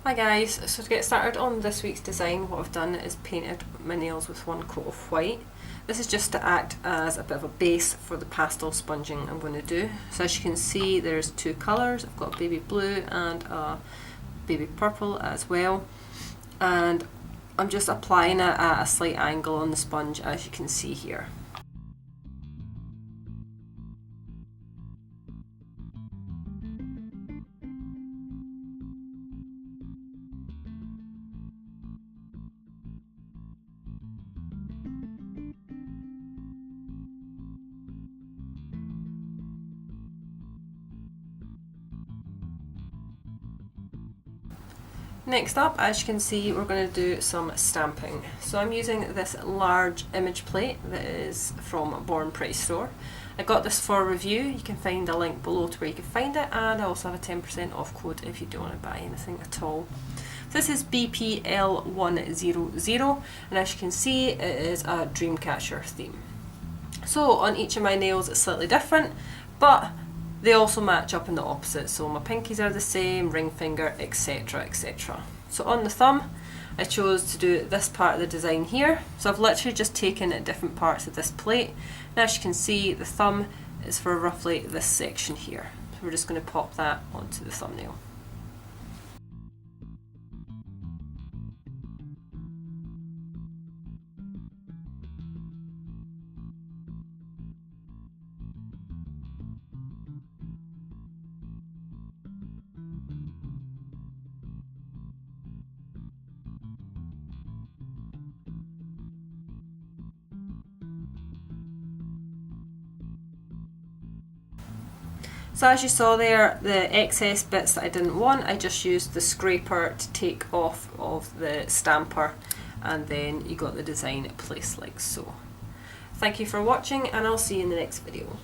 Hi guys, so to get started on this week's design, what I've done is painted my nails with one coat of white. This is just to act as a bit of a base for the pastel sponging I'm going to do. So as you can see, there's two colours. I've got a baby blue and a baby purple as well, and I'm just applying it at a slight angle on the sponge, as you can see here. Next up, as you can see, we're going to do some stamping. So I'm using this large image plate that is from bornprettystore. I got this for a review. You can find a link below to where you can find it, and I also have a 10% off code if you don't want to buy anything at all. This is BPL100, and as you can see, it is a Dreamcatcher theme. So on each of my nails it's slightly different, but they also match up in the opposite, so my pinkies are the same, ring finger, etc, etc. So on the thumb, I chose to do this part of the design here. So I've literally just taken different parts of this plate, and as you can see, the thumb is for roughly this section here. So we're just going to pop that onto the thumbnail. So as you saw there, the excess bits that I didn't want, I just used the scraper to take off of the stamper, and then you got the design placed like so. Thank you for watching, and I'll see you in the next video.